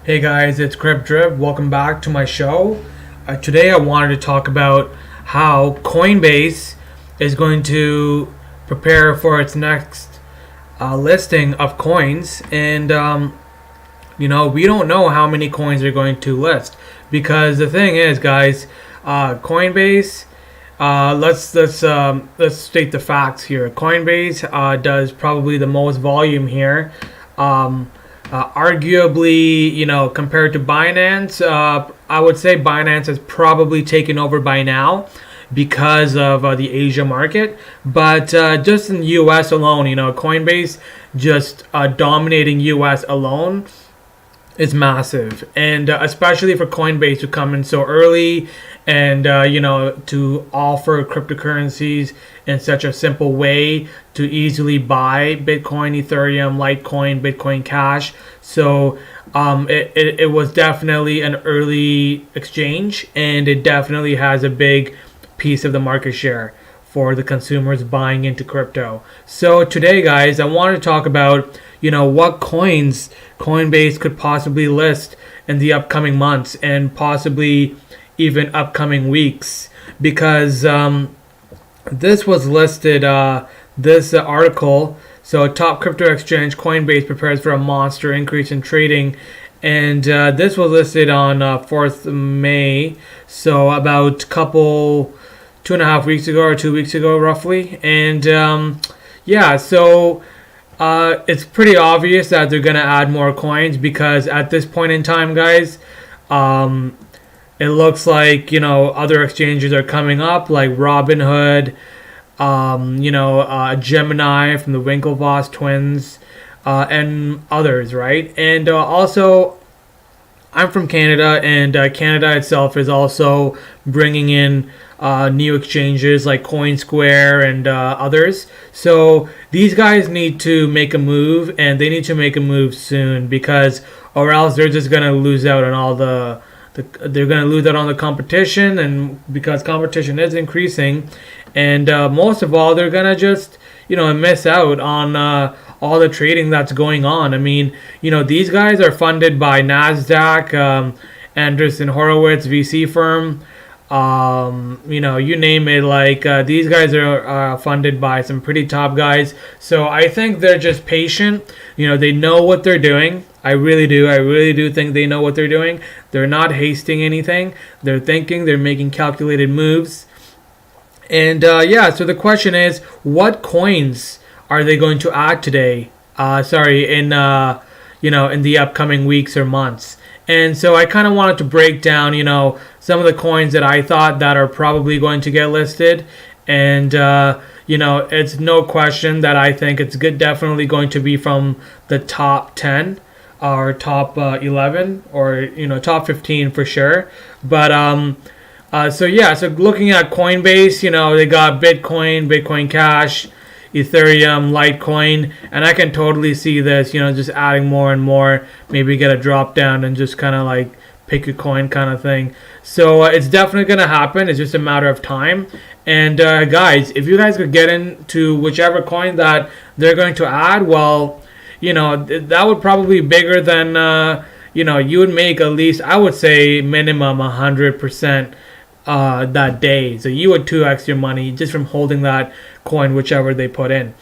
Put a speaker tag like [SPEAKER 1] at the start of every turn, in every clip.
[SPEAKER 1] Hey guys, it's Crib Drip. Welcome back to my show. Today I wanted to talk about how Coinbase is going to prepare for its next listing of coins. And, we don't know how many coins they're going to list. Because the thing is, guys, Coinbase, let's state the facts here. Coinbase does probably the most volume here. Arguably, compared to Binance, I would say Binance has probably taken over by now because of the Asia market. But just in the US alone, Coinbase just dominating US alone is massive, and especially for Coinbase to come in so early and to offer cryptocurrencies in such a simple way to easily buy Bitcoin, Ethereum, Litecoin, Bitcoin Cash. So it was definitely an early exchange, and it definitely has a big piece of the market share for the consumers buying into crypto. So today, guys, I want to talk about what coins Coinbase could possibly list in the upcoming months and possibly even upcoming weeks, because this was listed, this article. So top crypto exchange Coinbase prepares for a monster increase in trading, and this was listed on 4th May, so about couple 2.5 weeks ago or 2 weeks ago roughly. And so it's pretty obvious that they're going to add more coins, because at this point in time, guys, it looks like, other exchanges are coming up, like Robinhood, Gemini from the Winklevoss twins, and others, right? And also, I'm from Canada, and Canada itself is also bringing in new exchanges like CoinSquare and others. So these guys need to make a move, and they need to make a move soon, because or else they're just gonna lose out on all they're gonna lose out on the competition, and because competition is increasing, and most of all, they're gonna just miss out on all the trading that's going on. I mean, these guys are funded by Nasdaq, Anderson Horowitz VC firm. You name it. Like these guys are funded by some pretty top guys. So I think they're just patient. They know what they're doing. I really do. I really do think they know what they're doing. They're not hasting anything. They're thinking. They're making calculated moves. And so the question is, what coins are they going to add today? In the upcoming weeks or months. And so I kind of wanted to break down, some of the coins that I thought that are probably going to get listed. And, it's no question that I think it's definitely going to be from the top 10 or top 11 or, top 15 for sure. But, so looking at Coinbase, they got Bitcoin, Bitcoin Cash, Ethereum, Litecoin, and I can totally see this, just adding more and more, maybe get a drop down and just kind of like pick a coin kind of thing. So it's definitely going to happen. It's just a matter of time. And guys, if you guys could get into whichever coin that they're going to add, well, that would probably be bigger than, you would make at least, I would say, minimum 100% that day. So you would 2x your money just from holding that coin, whichever they put in.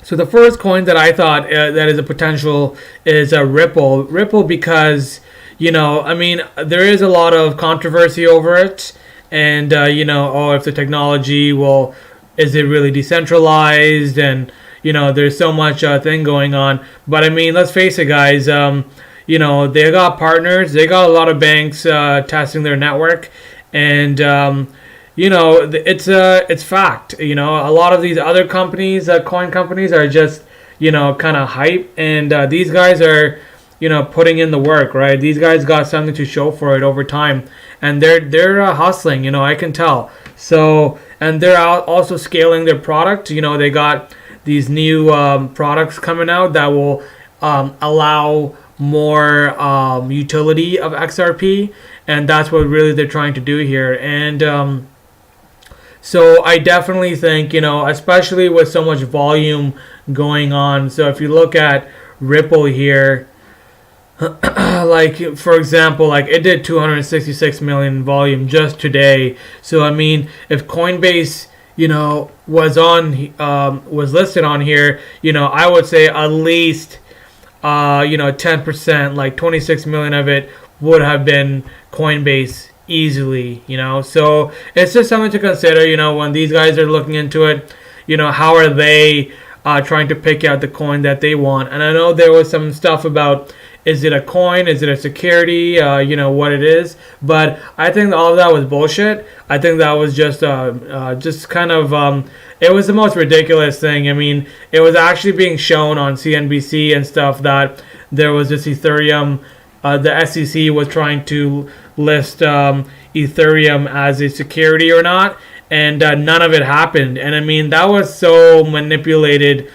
[SPEAKER 1] So the first coin that I thought that is a potential is a Ripple. Ripple, because there is a lot of controversy over it, and if the technology is it really decentralized, and there's so much thing going on. But I mean, let's face it, guys. They got partners. They got a lot of banks testing their network. And it's fact. A lot of these other companies, coin companies, are just kind of hype, and these guys are putting in the work, right? These guys got something to show for it over time, and they're hustling. I can tell. So, and they're also scaling their product. They got these new products coming out that will allow more utility of XRP, and that's what really they're trying to do here. And so I definitely think, especially with so much volume going on. So if you look at Ripple here, like for example, like it did 266 million volume just today. So I mean, if Coinbase, was listed on here, I would say at least 10%, like 26 million of it would have been Coinbase easily. So it's just something to consider. When these guys are looking into it, how are they trying to pick out the coin that they want? And I know there was some stuff about, is it a coin? Is it a security? What it is. But I think all of that was bullshit. I think that was just kind of, it was the most ridiculous thing. I mean, it was actually being shown on CNBC and stuff that there was this Ethereum, the SEC was trying to list Ethereum as a security or not. And none of it happened. And I mean, that was so manipulated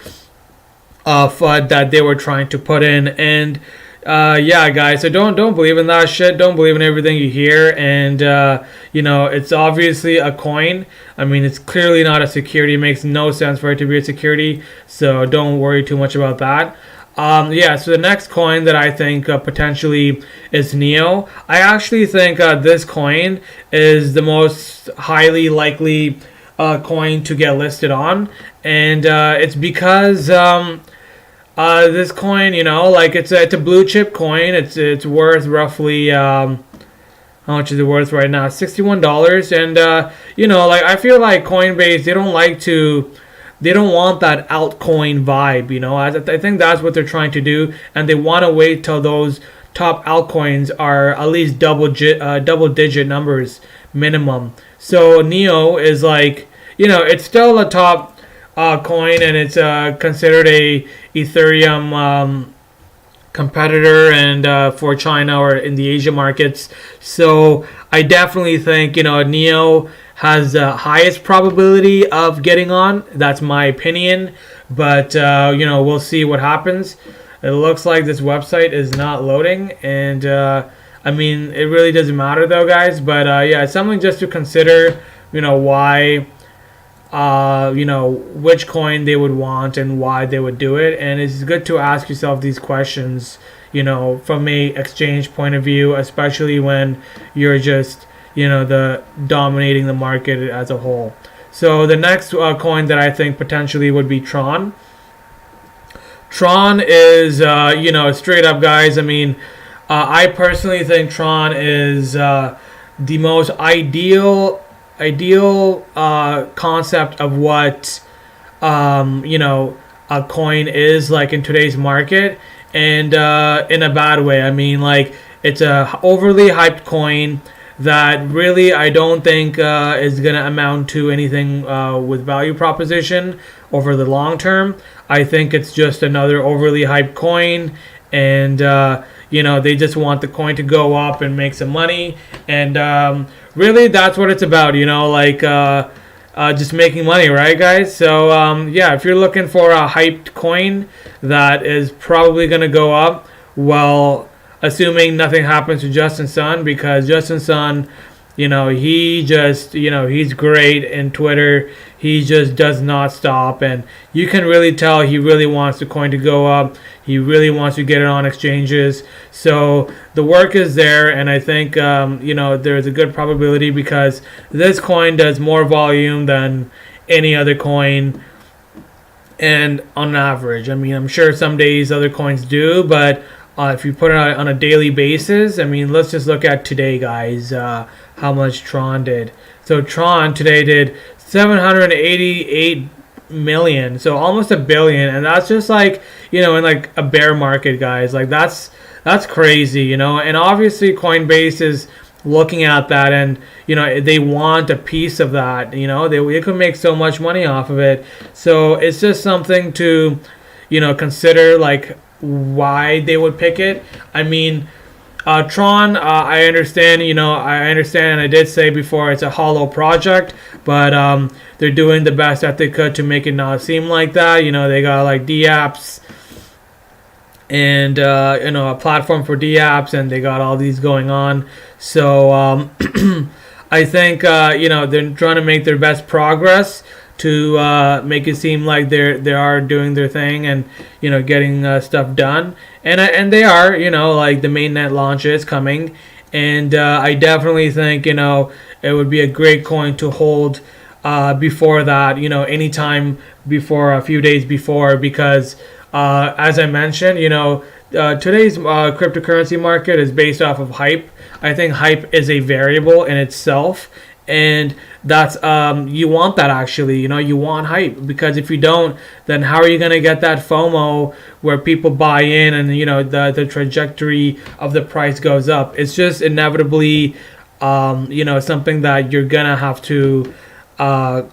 [SPEAKER 1] FUD that they were trying to put in. And yeah, guys, so don't believe in that shit. Don't believe in everything you hear. And it's obviously a coin. I mean, it's clearly not a security. It makes no sense for it to be a security. So don't worry too much about that. Yeah, so the next coin that I think potentially is Neo. I actually think this coin is the most highly likely coin to get listed on. And it's because this coin, like it's a blue chip coin. It's worth roughly how much is it worth right now? $61. And like I feel like Coinbase, they don't want that altcoin vibe. I think that's what they're trying to do, and they want to wait till those top altcoins are at least double digit numbers minimum. So Neo is like, it's still a top coin, and it's considered a Ethereum competitor and for China or in the Asia markets. So I definitely think Neo has the highest probability of getting on. That's my opinion, but we'll see what happens. It looks like this website is not loading, and I mean, it really doesn't matter though, guys. But yeah, it's something just to consider. Why, which coin they would want and why they would do it, and it's good to ask yourself these questions. From a exchange point of view, especially when you're just the dominating the market as a whole. So the next coin that I think potentially would be Tron. Tron is, straight up, guys. I mean, I personally think Tron is the most ideal concept of what, a coin is like in today's market, and in a bad way. I mean, like, it's a overly hyped coin that really I don't think is going to amount to anything with value proposition over the long term. I think it's just another overly hyped coin, and they just want the coin to go up and make some money, and really that's what it's about, just making money, right, guys? So yeah, if you're looking for a hyped coin that is probably going to go up, well, assuming nothing happens to Justin Sun, because Justin Sun, he just, he's great in Twitter. He just does not stop, and you can really tell he really wants the coin to go up. He really wants to get it on exchanges. So the work is there, and I think, there's a good probability because this coin does more volume than any other coin, and on average. I mean, I'm sure some days other coins do, but if you put it on a daily basis, I mean, let's just look at today, guys, how much Tron did. So Tron today did 788 million, so almost a billion, and that's just like, in like a bear market, guys. Like that's crazy, and obviously Coinbase is looking at that, and they want a piece of that. They could make so much money off of it. So it's just something to consider, like why they would pick it. I mean, Tron, I understand, and I did say before it's a hollow project, but they're doing the best that they could to make it not seem like that. They got like D-apps and a platform for D-apps, and they got all these going on. So I think they're trying to make their best progress, to make it seem like they are doing their thing and getting stuff done, and they are, like the mainnet launch is coming, and I definitely think it would be a great coin to hold before that, anytime before, a few days before, because as I mentioned, today's cryptocurrency market is based off of hype. I think hype is a variable in itself, and that's you want that, actually. You want hype, because if you don't, then how are you going to get that FOMO where people buy in and the trajectory of the price goes up? It's just inevitably something that you're gonna have to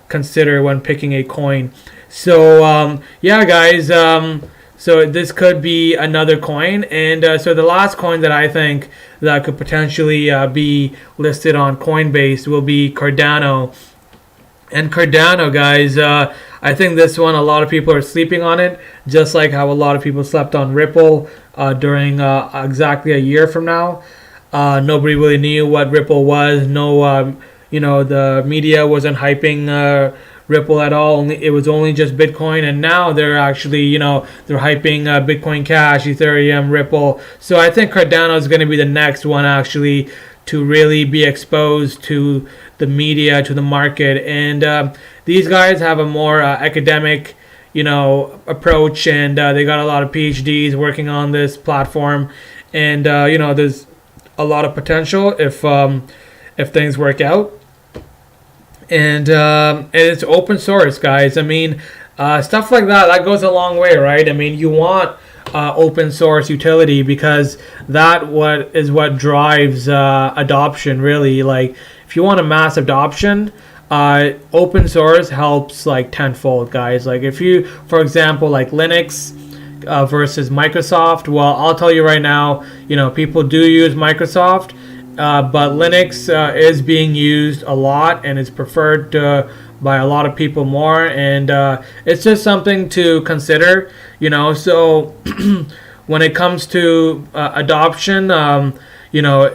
[SPEAKER 1] consider when picking a coin. So yeah, guys, so this could be another coin, and so the last coin that I think that could potentially be listed on Coinbase will be Cardano. And Cardano, guys, I think this one, a lot of people are sleeping on it, just like how a lot of people slept on Ripple during exactly a year from now. Nobody really knew what Ripple was. No, the media wasn't hyping Ripple at all. It was only just Bitcoin, and now they're actually, they're hyping Bitcoin Cash, Ethereum, Ripple. So I think Cardano is going to be the next one, actually, to really be exposed to the media, to the market. And these guys have a more academic, approach, and they got a lot of PhDs working on this platform. And there's a lot of potential if things work out. And it's open source, guys. I mean, stuff like that goes a long way, right? I mean, you want open source utility, because that what drives adoption, really. Like, if you want a mass adoption, open source helps like tenfold, guys. Like, if you, for example, like Linux versus Microsoft, well, I'll tell you right now, people do use Microsoft, but Linux is being used a lot, and it's preferred by a lot of people more, and it's just something to consider, so when it comes to adoption,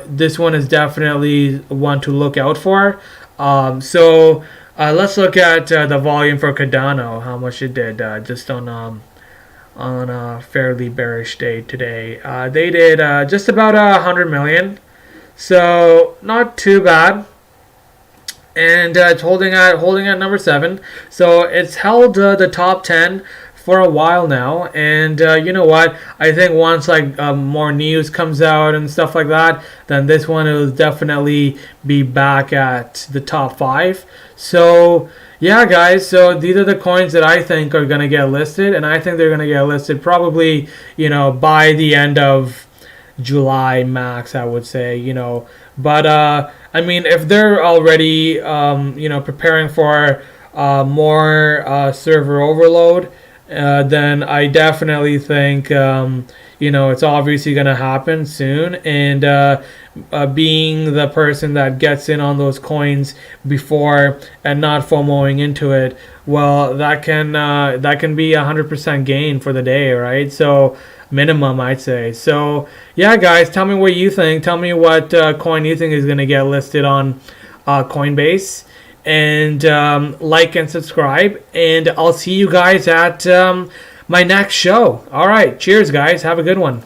[SPEAKER 1] this one is definitely one to look out for. So let's look at the volume for Cardano, how much it did just on a fairly bearish day today. They did just about 100 million. So not too bad, and it's holding at number 7. So it's held the top 10 for a while now, and you know what? I think once like more news comes out and stuff like that, then this one will definitely be back at the top 5. So yeah, guys. So these are the coins that I think are gonna get listed, and I think they're gonna get listed probably by the end of July max, I would say, but I mean, if they're already preparing for more server overload, then I definitely think it's obviously going to happen soon, and being the person that gets in on those coins before and not FOMOing into it, well, that can be 100% gain for the day, right? So minimum, I'd say. So yeah, guys, tell me what you think. Tell me what coin you think is going to get listed on Coinbase, and like and subscribe, and I'll see you guys at my next show. All right, cheers, guys. Have a good one.